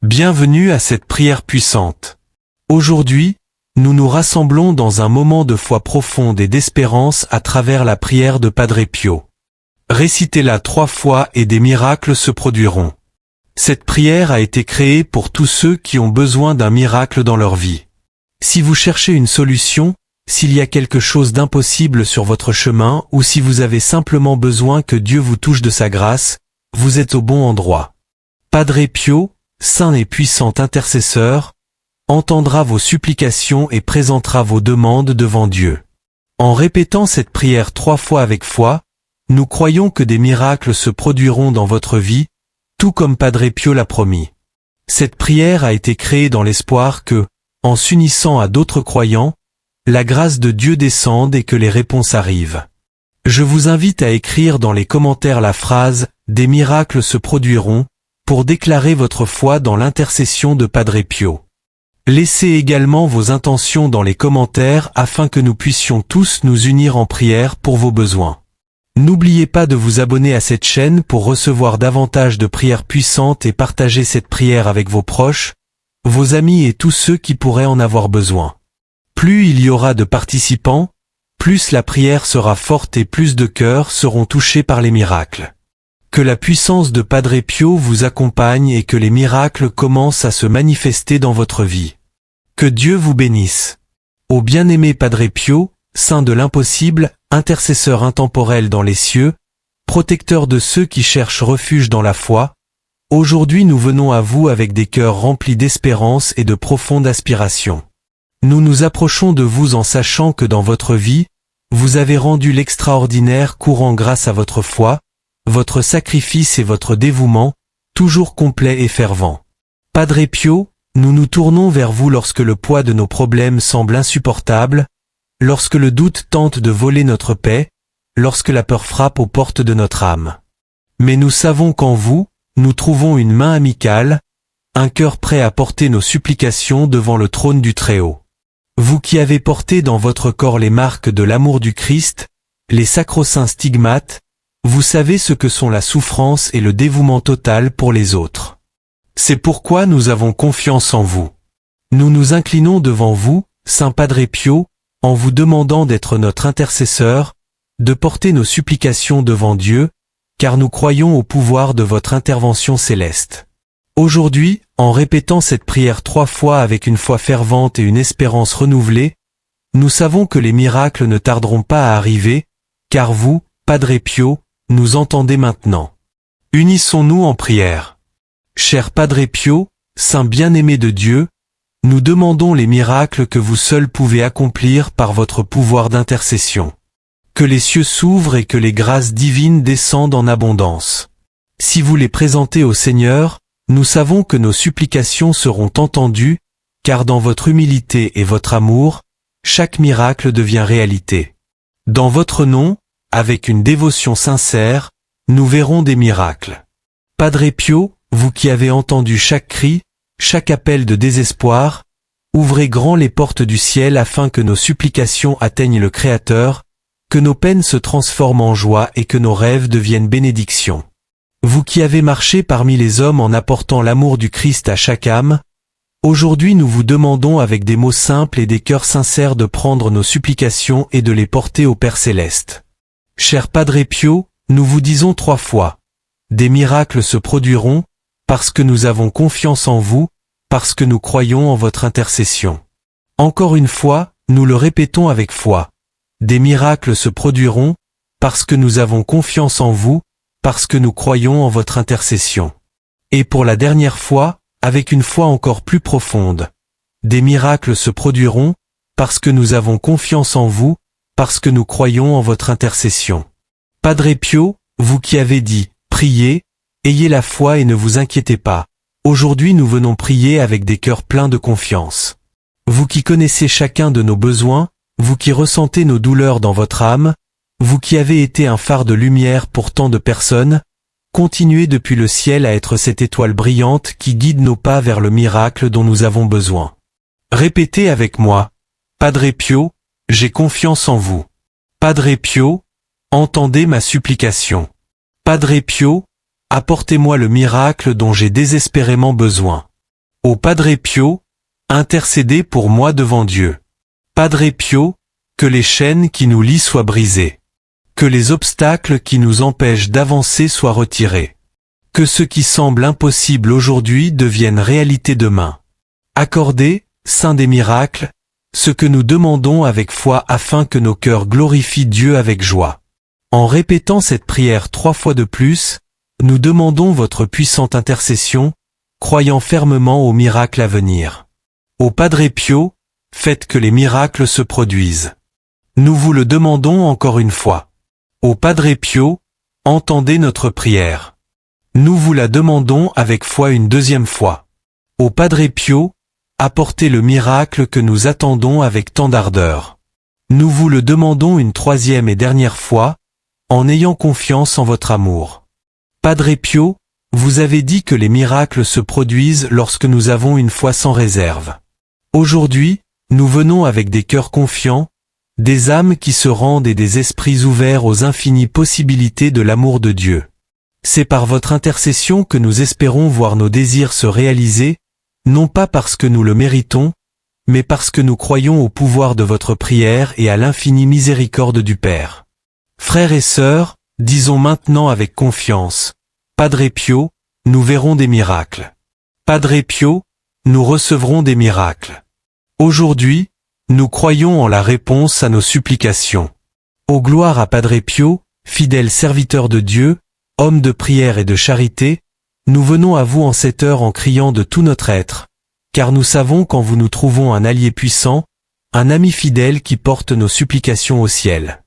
Bienvenue à cette prière puissante. Aujourd'hui, nous nous rassemblons dans un moment de foi profonde et d'espérance à travers la prière de Padre Pio. Récitez-la 3 fois et des miracles se produiront. Cette prière a été créée pour tous ceux qui ont besoin d'un miracle dans leur vie. Si vous cherchez une solution, s'il y a quelque chose d'impossible sur votre chemin ou si vous avez simplement besoin que Dieu vous touche de sa grâce, vous êtes au bon endroit. Padre Pio, saint et puissant intercesseur, entendra vos supplications et présentera vos demandes devant Dieu. En répétant cette prière 3 fois avec foi, nous croyons que des miracles se produiront dans votre vie, tout comme Padre Pio l'a promis. Cette prière a été créée dans l'espoir que, en s'unissant à d'autres croyants, la grâce de Dieu descende et que les réponses arrivent. Je vous invite à écrire dans les commentaires la phrase « Des miracles se produiront » pour déclarer votre foi dans l'intercession de Padre Pio. Laissez également vos intentions dans les commentaires afin que nous puissions tous nous unir en prière pour vos besoins. N'oubliez pas de vous abonner à cette chaîne pour recevoir davantage de prières puissantes et partager cette prière avec vos proches, vos amis et tous ceux qui pourraient en avoir besoin. Plus il y aura de participants, plus la prière sera forte et plus de cœurs seront touchés par les miracles. Que la puissance de Padre Pio vous accompagne et que les miracles commencent à se manifester dans votre vie. Que Dieu vous bénisse. Ô bien-aimé Padre Pio, saint de l'impossible, intercesseur intemporel dans les cieux, protecteur de ceux qui cherchent refuge dans la foi, aujourd'hui nous venons à vous avec des cœurs remplis d'espérance et de profonde aspiration. Nous nous approchons de vous en sachant que dans votre vie, vous avez rendu l'extraordinaire courant grâce à votre foi, votre sacrifice et votre dévouement, toujours complet et fervent. Padre Pio, nous nous tournons vers vous lorsque le poids de nos problèmes semble insupportable, lorsque le doute tente de voler notre paix, lorsque la peur frappe aux portes de notre âme. Mais nous savons qu'en vous, nous trouvons une main amicale, un cœur prêt à porter nos supplications devant le trône du Très-Haut. Vous qui avez porté dans votre corps les marques de l'amour du Christ, les sacro-saints stigmates, vous savez ce que sont la souffrance et le dévouement total pour les autres. C'est pourquoi nous avons confiance en vous. Nous nous inclinons devant vous, Saint Padre Pio, en vous demandant d'être notre intercesseur, de porter nos supplications devant Dieu, car nous croyons au pouvoir de votre intervention céleste. Aujourd'hui, en répétant cette prière 3 fois avec une foi fervente et une espérance renouvelée, nous savons que les miracles ne tarderont pas à arriver, car vous, Padre Pio, nous entendez maintenant. Unissons-nous en prière. Cher Padre Pio, saint bien-aimé de Dieu, nous demandons les miracles que vous seuls pouvez accomplir par votre pouvoir d'intercession. Que les cieux s'ouvrent et que les grâces divines descendent en abondance. Si vous les présentez au Seigneur, nous savons que nos supplications seront entendues, car dans votre humilité et votre amour, chaque miracle devient réalité. Dans votre nom, avec une dévotion sincère, nous verrons des miracles. Padre Pio, vous qui avez entendu chaque cri, chaque appel de désespoir, ouvrez grand les portes du ciel afin que nos supplications atteignent le Créateur, que nos peines se transforment en joie et que nos rêves deviennent bénédictions. Vous qui avez marché parmi les hommes en apportant l'amour du Christ à chaque âme, aujourd'hui nous vous demandons avec des mots simples et des cœurs sincères de prendre nos supplications et de les porter au Père Céleste. Cher Padre Pio, nous vous disons 3 fois. Des miracles se produiront, parce que nous avons confiance en vous, parce que nous croyons en votre intercession. Encore une fois, nous le répétons avec foi. Des miracles se produiront, parce que nous avons confiance en vous, parce que nous croyons en votre intercession. Et pour la dernière fois, avec une foi encore plus profonde. Des miracles se produiront, parce que nous avons confiance en vous, parce que nous croyons en votre intercession. Padre Pio, vous qui avez dit, priez, ayez la foi et ne vous inquiétez pas. Aujourd'hui nous venons prier avec des cœurs pleins de confiance. Vous qui connaissez chacun de nos besoins, vous qui ressentez nos douleurs dans votre âme, vous qui avez été un phare de lumière pour tant de personnes, continuez depuis le ciel à être cette étoile brillante qui guide nos pas vers le miracle dont nous avons besoin. Répétez avec moi, Padre Pio, j'ai confiance en vous. Padre Pio, entendez ma supplication. Padre Pio, apportez-moi le miracle dont j'ai désespérément besoin. Ô Padre Pio, intercédez pour moi devant Dieu. Padre Pio, que les chaînes qui nous lient soient brisées. Que les obstacles qui nous empêchent d'avancer soient retirés. Que ce qui semble impossible aujourd'hui devienne réalité demain. Accordez, Saint des miracles, ce que nous demandons avec foi afin que nos cœurs glorifient Dieu avec joie. En répétant cette prière 3 fois de plus, nous demandons votre puissante intercession, croyant fermement aux miracles à venir. Ô Padre Pio, faites que les miracles se produisent. Nous vous le demandons encore une fois. Ô Padre Pio, entendez notre prière. Nous vous la demandons avec foi une deuxième fois. Ô Padre Pio, apportez le miracle que nous attendons avec tant d'ardeur. Nous vous le demandons une troisième et dernière fois, en ayant confiance en votre amour. Padre Pio, vous avez dit que les miracles se produisent lorsque nous avons une foi sans réserve. Aujourd'hui, nous venons avec des cœurs confiants, des âmes qui se rendent et des esprits ouverts aux infinies possibilités de l'amour de Dieu. C'est par votre intercession que nous espérons voir nos désirs se réaliser, non pas parce que nous le méritons, mais parce que nous croyons au pouvoir de votre prière et à l'infinie miséricorde du Père. Frères et sœurs, disons maintenant avec confiance, Padre Pio, nous verrons des miracles. Padre Pio, nous recevrons des miracles. Aujourd'hui, nous croyons en la réponse à nos supplications. Ô gloire à Padre Pio, fidèle serviteur de Dieu, homme de prière et de charité, nous venons à vous en cette heure en criant de tout notre être, car nous savons qu'en vous nous trouvons un allié puissant, un ami fidèle qui porte nos supplications au ciel.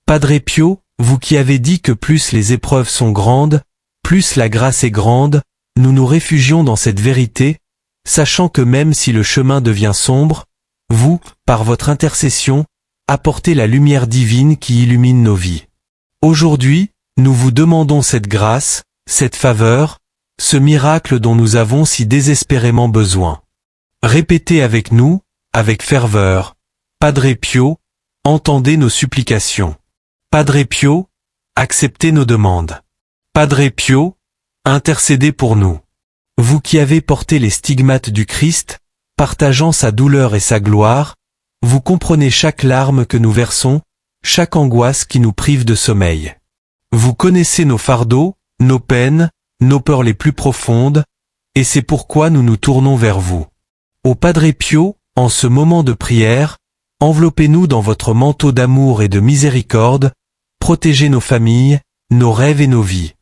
Padre Pio, vous qui avez dit que plus les épreuves sont grandes, plus la grâce est grande, nous nous réfugions dans cette vérité, sachant que même si le chemin devient sombre, vous, par votre intercession, apportez la lumière divine qui illumine nos vies. Aujourd'hui, nous vous demandons cette grâce, cette faveur, ce miracle dont nous avons si désespérément besoin. Répétez avec nous, avec ferveur, Padre Pio, entendez nos supplications. Padre Pio, acceptez nos demandes. Padre Pio, intercédez pour nous. Vous qui avez porté les stigmates du Christ, partageant sa douleur et sa gloire, vous comprenez chaque larme que nous versons, chaque angoisse qui nous prive de sommeil. Vous connaissez nos fardeaux, nos peines, nos peurs les plus profondes, et c'est pourquoi nous nous tournons vers vous. Ô Padre Pio, en ce moment de prière, enveloppez-nous dans votre manteau d'amour et de miséricorde, protégez nos familles, nos rêves et nos vies.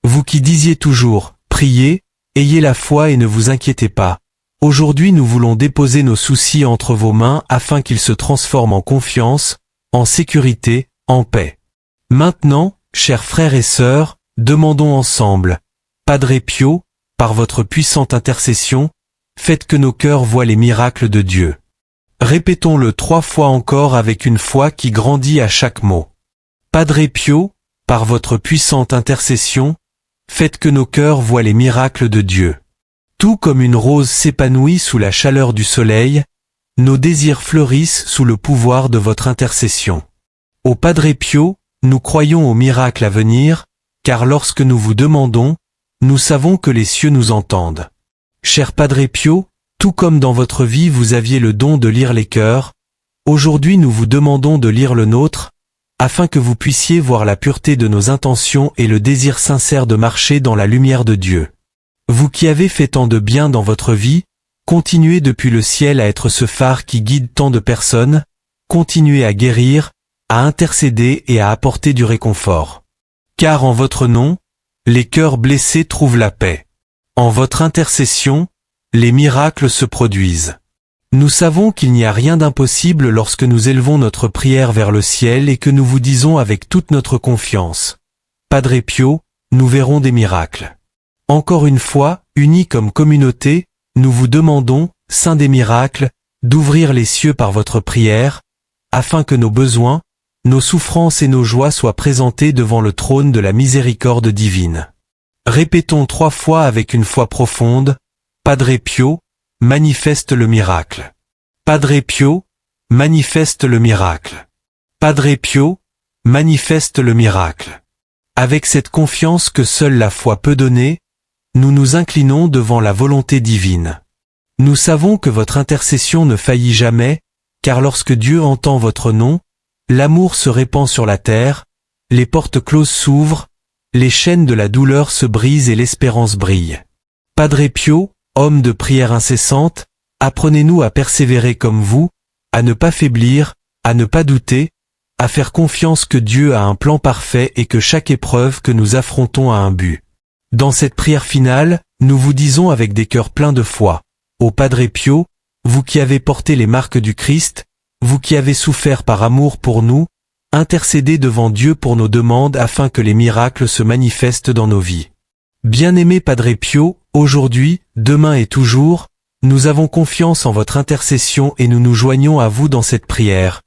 Vous qui disiez toujours, priez, ayez la foi et ne vous inquiétez pas. Aujourd'hui nous voulons déposer nos soucis entre vos mains afin qu'ils se transforment en confiance, en sécurité, en paix. Maintenant, chers frères et sœurs, demandons ensemble, Padre Pio, par votre puissante intercession, faites que nos cœurs voient les miracles de Dieu. Répétons-le 3 fois encore avec une foi qui grandit à chaque mot. Padre Pio, par votre puissante intercession, faites que nos cœurs voient les miracles de Dieu. Tout comme une rose s'épanouit sous la chaleur du soleil, nos désirs fleurissent sous le pouvoir de votre intercession. Ô Padre Pio, nous croyons aux miracles à venir, car lorsque nous vous demandons, nous savons que les cieux nous entendent. Cher Padre Pio, tout comme dans votre vie vous aviez le don de lire les cœurs, aujourd'hui nous vous demandons de lire le nôtre, afin que vous puissiez voir la pureté de nos intentions et le désir sincère de marcher dans la lumière de Dieu. Vous qui avez fait tant de bien dans votre vie, continuez depuis le ciel à être ce phare qui guide tant de personnes, continuez à guérir, à intercéder et à apporter du réconfort. Car en votre nom, les cœurs blessés trouvent la paix. En votre intercession, les miracles se produisent. Nous savons qu'il n'y a rien d'impossible lorsque nous élevons notre prière vers le ciel et que nous vous disons avec toute notre confiance. Padre Pio, nous verrons des miracles. Encore une fois, unis comme communauté, nous vous demandons, Saint des miracles, d'ouvrir les cieux par votre prière, afin que nos besoins, nos souffrances et nos joies soient présentés devant le trône de la miséricorde divine. Répétons 3 fois avec une foi profonde, Padre Pio, manifeste le miracle. Padre Pio, manifeste le miracle. Padre Pio, manifeste le miracle. Avec cette confiance que seule la foi peut donner, nous nous inclinons devant la volonté divine. Nous savons que votre intercession ne faillit jamais, car lorsque Dieu entend votre nom, l'amour se répand sur la terre, les portes closes s'ouvrent, les chaînes de la douleur se brisent et l'espérance brille. Padre Pio, homme de prière incessante, apprenez-nous à persévérer comme vous, à ne pas faiblir, à ne pas douter, à faire confiance que Dieu a un plan parfait et que chaque épreuve que nous affrontons a un but. Dans cette prière finale, nous vous disons avec des cœurs pleins de foi, ô Padre Pio, vous qui avez porté les marques du Christ, vous qui avez souffert par amour pour nous, intercédez devant Dieu pour nos demandes afin que les miracles se manifestent dans nos vies. Bien-aimé Padre Pio, aujourd'hui, demain et toujours, nous avons confiance en votre intercession et nous nous joignons à vous dans cette prière,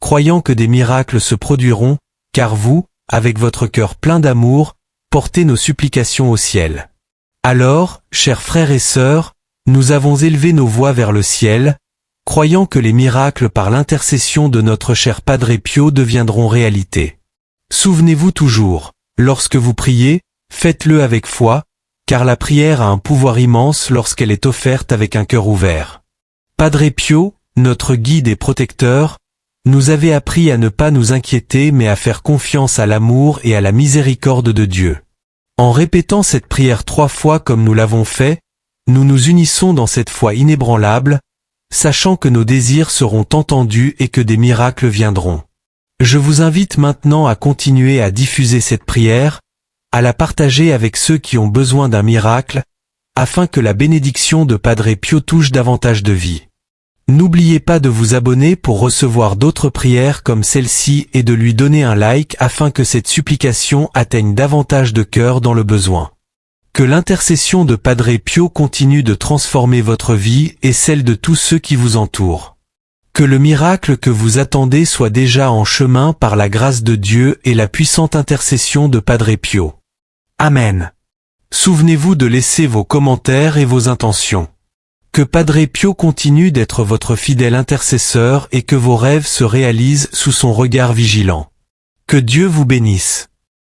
croyant que des miracles se produiront, car vous, avec votre cœur plein d'amour, portez nos supplications au ciel. Alors, chers frères et sœurs, nous avons élevé nos voix vers le ciel, croyant que les miracles par l'intercession de notre cher Padre Pio deviendront réalité. Souvenez-vous toujours, lorsque vous priez, faites-le avec foi, car la prière a un pouvoir immense lorsqu'elle est offerte avec un cœur ouvert. Padre Pio, notre guide et protecteur, nous avait appris à ne pas nous inquiéter mais à faire confiance à l'amour et à la miséricorde de Dieu. En répétant cette prière 3 fois comme nous l'avons fait, nous nous unissons dans cette foi inébranlable, sachant que nos désirs seront entendus et que des miracles viendront. Je vous invite maintenant à continuer à diffuser cette prière, à la partager avec ceux qui ont besoin d'un miracle, afin que la bénédiction de Padre Pio touche davantage de vies. N'oubliez pas de vous abonner pour recevoir d'autres prières comme celle-ci et de lui donner un like afin que cette supplication atteigne davantage de cœurs dans le besoin. Que l'intercession de Padre Pio continue de transformer votre vie et celle de tous ceux qui vous entourent. Que le miracle que vous attendez soit déjà en chemin par la grâce de Dieu et la puissante intercession de Padre Pio. Amen. Souvenez-vous de laisser vos commentaires et vos intentions. Que Padre Pio continue d'être votre fidèle intercesseur et que vos rêves se réalisent sous son regard vigilant. Que Dieu vous bénisse.